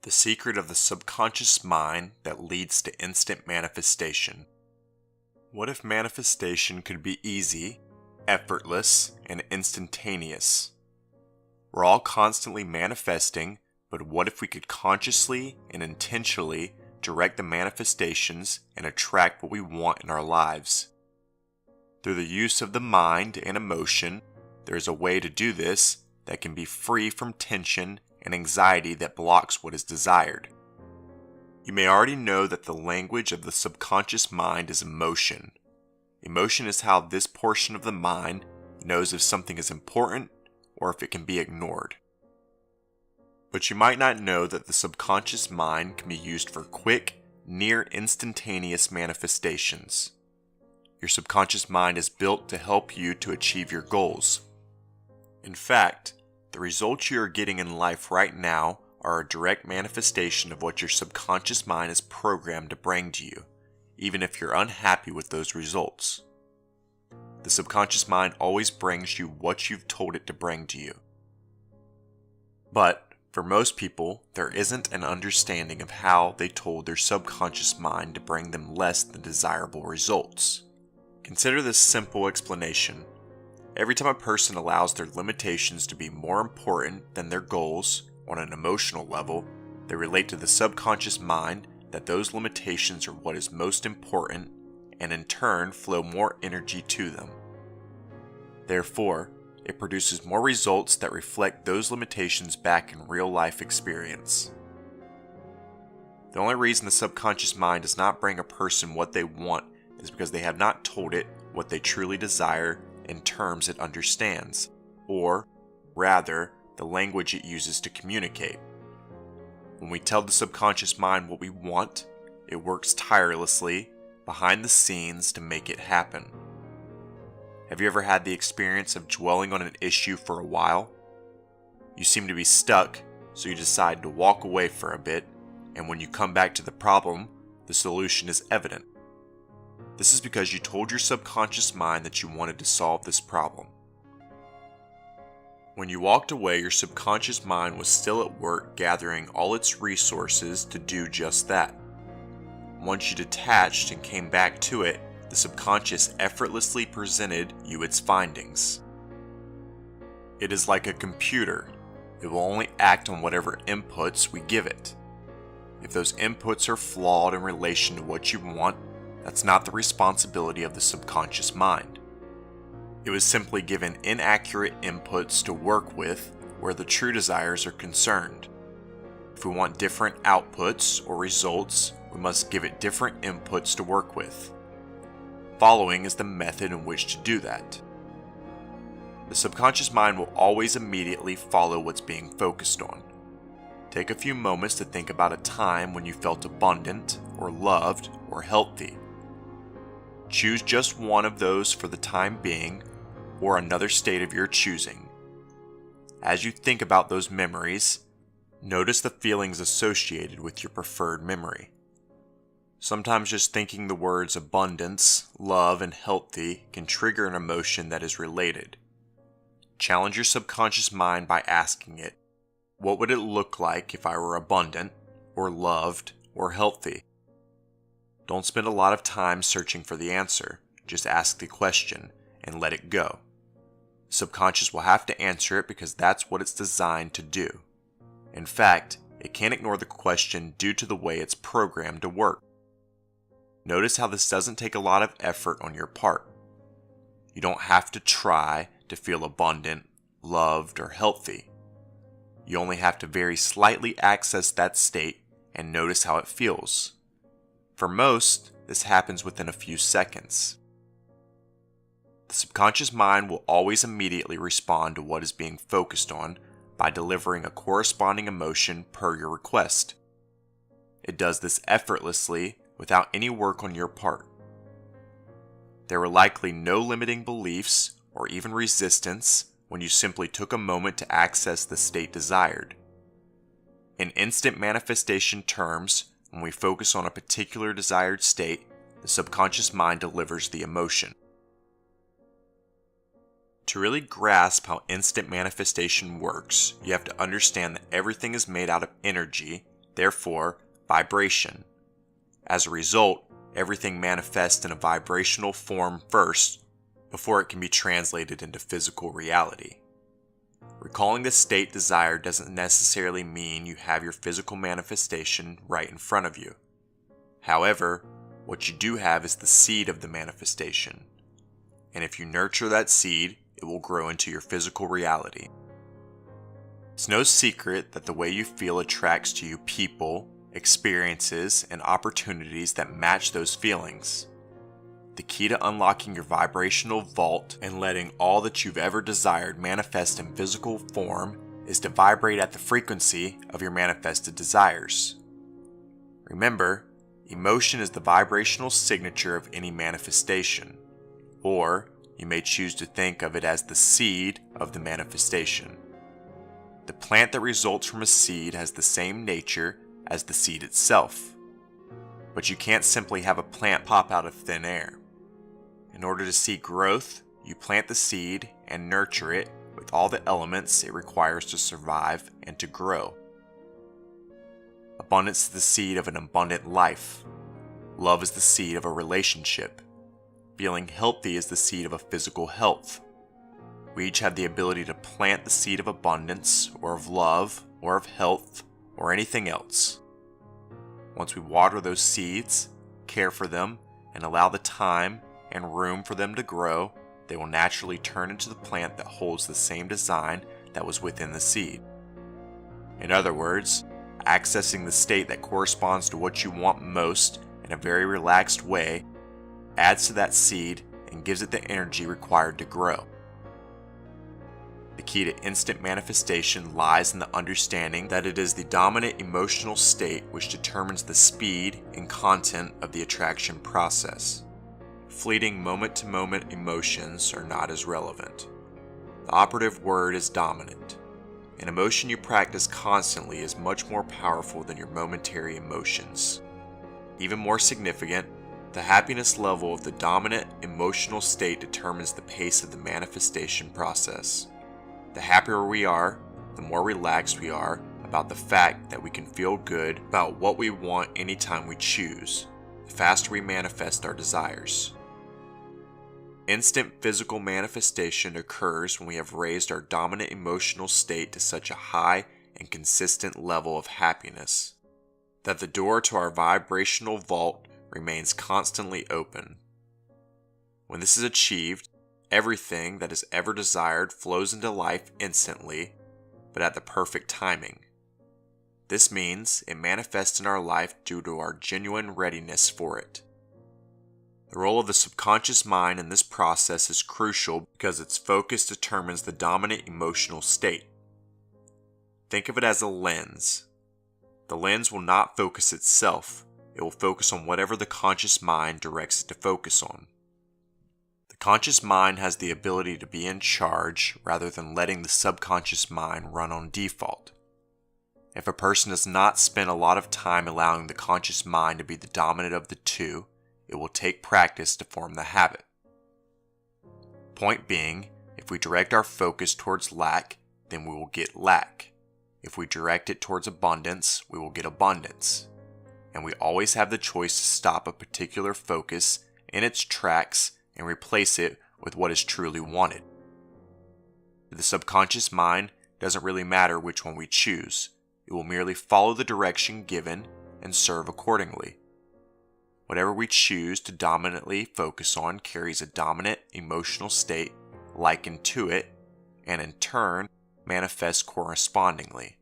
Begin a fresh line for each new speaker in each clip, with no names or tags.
The secret of the subconscious mind that leads to instant manifestation. What if manifestation could be easy, effortless, and instantaneous? We're all constantly manifesting, but what if we could consciously and intentionally direct the manifestations and attract what we want in our lives? Through the use of the mind and emotion, there is a way to do this that can be free from tension and anxiety that blocks what is desired. You may already know that the language of the subconscious mind is emotion. Emotion is how this portion of the mind knows if something is important or if it can be ignored. But you might not know that the subconscious mind can be used for quick, near instantaneous manifestations. Your subconscious mind is built to help you to achieve your goals. In fact, the results you are getting in life right now are a direct manifestation of what your subconscious mind is programmed to bring to you, even if you're unhappy with those results. The subconscious mind always brings you what you've told it to bring to you. But, for most people, there isn't an understanding of how they told their subconscious mind to bring them less than desirable results. Consider this simple explanation. Every time a person allows their limitations to be more important than their goals on an emotional level, they relate to the subconscious mind that those limitations are what is most important and in turn flow more energy to them. Therefore, it produces more results that reflect those limitations back in real life experience. The only reason the subconscious mind does not bring a person what they want is because they have not told it what they truly desire in terms it understands, or, rather, the language it uses to communicate. When we tell the subconscious mind what we want, it works tirelessly behind the scenes to make it happen. Have you ever had the experience of dwelling on an issue for a while? You seem to be stuck, so you decide to walk away for a bit, and when you come back to the problem, the solution is evident. This is because you told your subconscious mind that you wanted to solve this problem. When you walked away, your subconscious mind was still at work gathering all its resources to do just that. Once you detached and came back to it, the subconscious effortlessly presented you its findings. It is like a computer. It will only act on whatever inputs we give it. If those inputs are flawed in relation to what you want, that's not the responsibility of the subconscious mind. It was simply given inaccurate inputs to work with where the true desires are concerned. If we want different outputs or results, we must give it different inputs to work with. Following is the method in which to do that. The subconscious mind will always immediately follow what's being focused on. Take a few moments to think about a time when you felt abundant, or loved, or healthy. Choose just one of those for the time being, or another state of your choosing. As you think about those memories, notice the feelings associated with your preferred memory. Sometimes just thinking the words abundance, love, and healthy can trigger an emotion that is related. Challenge your subconscious mind by asking it, what would it look like if I were abundant, or loved, or healthy? Don't spend a lot of time searching for the answer. Just ask the question and let it go. The subconscious will have to answer it because that's what it's designed to do. In fact, it can't ignore the question due to the way it's programmed to work. Notice how this doesn't take a lot of effort on your part. You don't have to try to feel abundant, loved, or healthy. You only have to very slightly access that state and notice how it feels. For most, this happens within a few seconds. The subconscious mind will always immediately respond to what is being focused on by delivering a corresponding emotion per your request. It does this effortlessly without any work on your part. There were likely no limiting beliefs or even resistance when you simply took a moment to access the state desired. In instant manifestation terms, when we focus on a particular desired state, the subconscious mind delivers the emotion. To really grasp how instant manifestation works, you have to understand that everything is made out of energy therefore vibration. As a result, everything manifests in a vibrational form first before it can be translated into physical reality. Recalling the state desired doesn't necessarily mean you have your physical manifestation right in front of you. However, what you do have is the seed of the manifestation. And if you nurture that seed, it will grow into your physical reality. It's no secret that the way you feel attracts to you people, experiences, and opportunities that match those feelings. The key to unlocking your vibrational vault and letting all that you've ever desired manifest in physical form is to vibrate at the frequency of your manifested desires. Remember, emotion is the vibrational signature of any manifestation, or you may choose to think of it as the seed of the manifestation. The plant that results from a seed has the same nature as the seed itself, but you can't simply have a plant pop out of thin air. In order to see growth, you plant the seed and nurture it with all the elements it requires to survive and to grow. Abundance is the seed of an abundant life. Love is the seed of a relationship. Feeling healthy is the seed of a physical health. We each have the ability to plant the seed of abundance, or of love, or of health, or anything else. Once we water those seeds, care for them, and allow the time and room for them to grow, they will naturally turn into the plant that holds the same design that was within the seed. In other words, accessing the state that corresponds to what you want most in a very relaxed way adds to that seed and gives it the energy required to grow. The key to instant manifestation lies in the understanding that it is the dominant emotional state which determines the speed and content of the attraction process. Fleeting moment-to-moment emotions are not as relevant. The operative word is dominant. An emotion you practice constantly is much more powerful than your momentary emotions. Even more significant, the happiness level of the dominant emotional state determines the pace of the manifestation process. The happier we are, the more relaxed we are about the fact that we can feel good about what we want anytime we choose, the faster we manifest our desires. Instant physical manifestation occurs when we have raised our dominant emotional state to such a high and consistent level of happiness that the door to our vibrational vault remains constantly open. When this is achieved, everything that is ever desired flows into life instantly, but at the perfect timing. This means it manifests in our life due to our genuine readiness for it. The role of the subconscious mind in this process is crucial because its focus determines the dominant emotional state. Think of it as a lens. The lens will not focus itself. It will focus on whatever the conscious mind directs it to focus on. The conscious mind has the ability to be in charge rather than letting the subconscious mind run on default. If a person does not spend a lot of time allowing the conscious mind to be the dominant of the two, it will take practice to form the habit. Point being, if we direct our focus towards lack, then we will get lack. If we direct it towards abundance, we will get abundance. And we always have the choice to stop a particular focus in its tracks and replace it with what is truly wanted. To the subconscious mind, it doesn't really matter which one we choose. It will merely follow the direction given and serve accordingly. Whatever we choose to dominantly focus on carries a dominant emotional state likened to it, and in turn manifests correspondingly.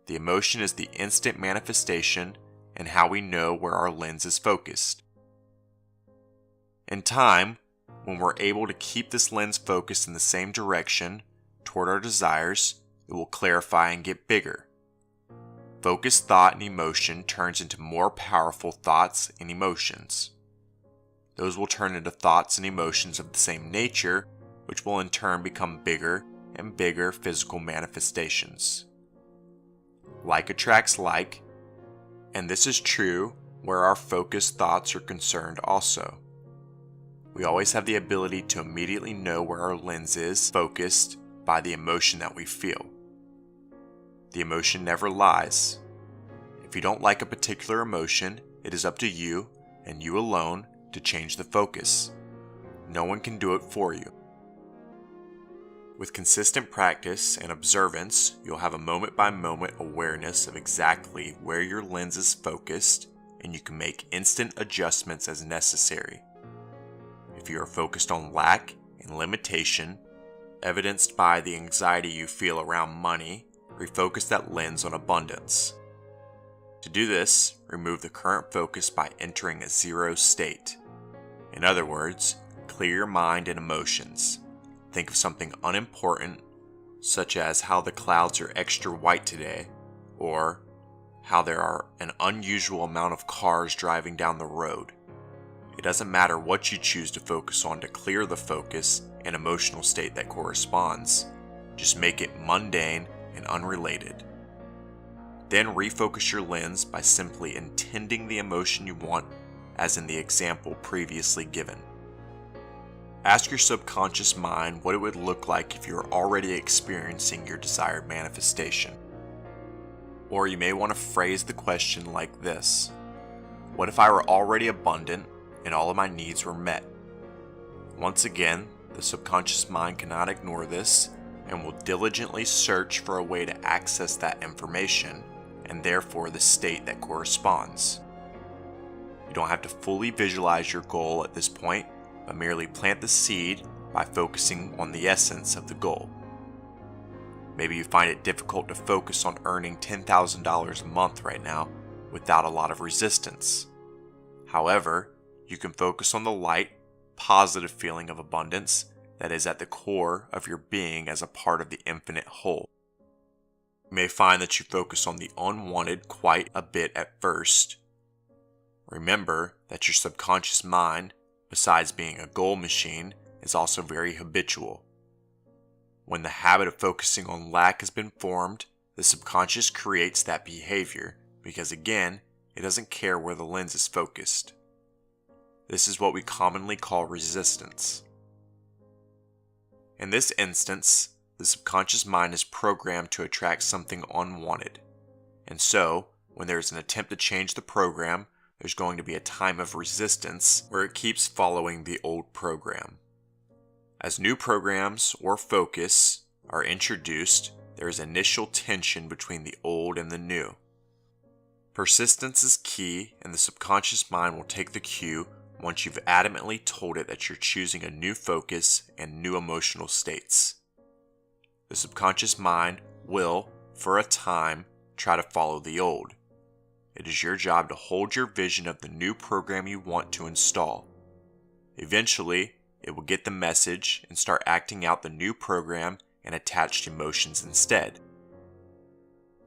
The emotion is the instant manifestation and how we know where our lens is focused. In time, when we're able to keep this lens focused in the same direction toward our desires, it will clarify and get bigger. Focused thought and emotion turns into more powerful thoughts and emotions. Those will turn into thoughts and emotions of the same nature, which will in turn become bigger and bigger physical manifestations. Like attracts like, and this is true where our focused thoughts are concerned also. We always have the ability to immediately know where our lens is focused by the emotion that we feel. The emotion never lies. If you don't like a particular emotion, it is up to you and you alone to change the focus. No one can do it for you. With consistent practice and observance, you'll have a moment-by-moment awareness of exactly where your lens is focused, and you can make instant adjustments as necessary. If you are focused on lack and limitation, evidenced by the anxiety you feel around money, refocus that lens on abundance. To do this, remove the current focus by entering a zero state. In other words, clear your mind and emotions. Think of something unimportant, such as how the clouds are extra white today, or how there are an unusual amount of cars driving down the road. It doesn't matter what you choose to focus on to clear the focus and emotional state that corresponds. Just make it mundane and unrelated. Then refocus your lens by simply intending the emotion you want, as in the example previously given. Ask your subconscious mind what it would look like if you were already experiencing your desired manifestation. Or you may want to phrase the question like this: what if I were already abundant and all of my needs were met? Once again, the subconscious mind cannot ignore this and will diligently search for a way to access that information and therefore the state that corresponds. You don't have to fully visualize your goal at this point, but merely plant the seed by focusing on the essence of the goal. Maybe you find it difficult to focus on earning $10,000 a month right now without a lot of resistance. However, you can focus on the light, positive feeling of abundance that is at the core of your being as a part of the infinite whole. You may find that you focus on the unwanted quite a bit at first. Remember that your subconscious mind, besides being a goal machine, is also very habitual. When the habit of focusing on lack has been formed, the subconscious creates that behavior because, again, it doesn't care where the lens is focused. This is what we commonly call resistance. In this instance, the subconscious mind is programmed to attract something unwanted. And so, when there is an attempt to change the program, there's going to be a time of resistance where it keeps following the old program. As new programs or focus are introduced, there is initial tension between the old and the new. Persistence is key, and the subconscious mind will take the cue once you've adamantly told it that you're choosing a new focus and new emotional states. The subconscious mind will, for a time, try to follow the old. It is your job to hold your vision of the new program you want to install. Eventually, it will get the message and start acting out the new program and attached emotions instead.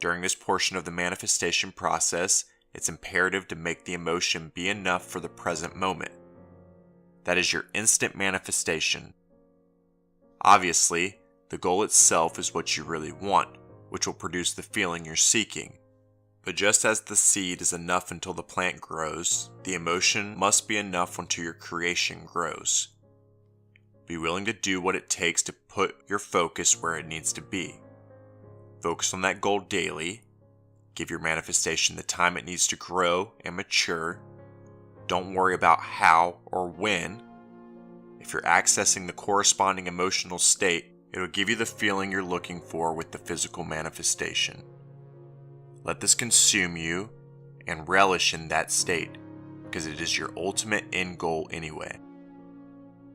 During this portion of the manifestation process, it's imperative to make the emotion be enough for the present moment. That is your instant manifestation. Obviously, the goal itself is what you really want, which will produce the feeling you're seeking. But just as the seed is enough until the plant grows, the emotion must be enough until your creation grows. Be willing to do what it takes to put your focus where it needs to be. Focus on that goal daily. Give your manifestation the time it needs to grow and mature. Don't worry about how or when. If you're accessing the corresponding emotional state, it will give you the feeling you're looking for with the physical manifestation. Let this consume you and relish in that state, because it is your ultimate end goal anyway.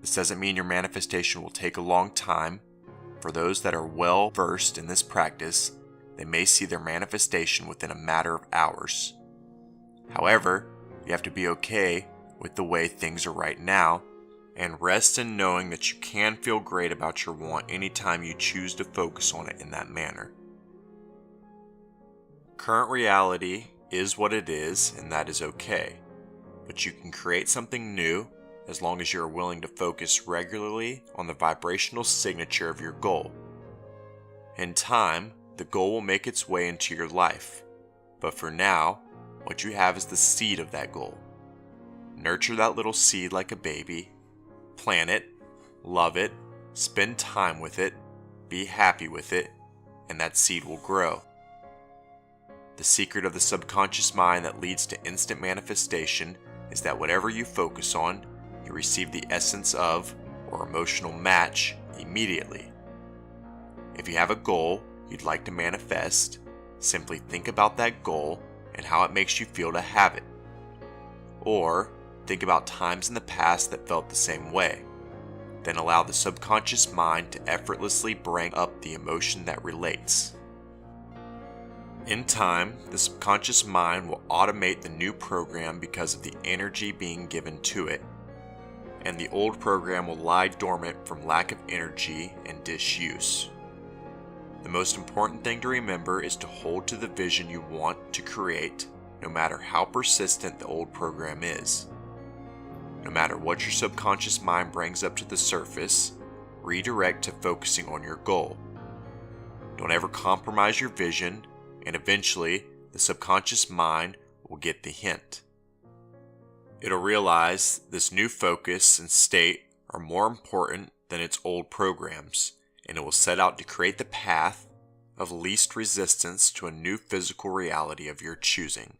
This doesn't mean your manifestation will take a long time. For those that are well versed in this practice, they may see their manifestation within a matter of hours. However, you have to be okay with the way things are right now, and rest in knowing that you can feel great about your want anytime you choose to focus on it in that manner. Current reality is what it is, and that is okay. But you can create something new as long as you are willing to focus regularly on the vibrational signature of your goal. In time, the goal will make its way into your life. But for now, what you have is the seed of that goal. Nurture that little seed like a baby. Plant it, love it, spend time with it, be happy with it, and that seed will grow. The The secret of the subconscious mind that leads to instant manifestation is that whatever you focus on, you receive the essence of or emotional match immediately. If you have a goal you'd like to manifest, simply think about that goal and how it makes you feel to have it. Or think about times in the past that felt the same way. Then allow the subconscious mind to effortlessly bring up the emotion that relates. In time, the subconscious mind will automate the new program because of the energy being given to it, and the old program will lie dormant from lack of energy and disuse. The most important thing to remember is to hold to the vision you want to create, no matter how persistent the old program is. No matter what your subconscious mind brings up to the surface, redirect to focusing on your goal. Don't ever compromise your vision, and eventually the subconscious mind will get the hint. It'll realize this new focus and state are more important than its old programs, and it will set out to create the path of least resistance to a new physical reality of your choosing.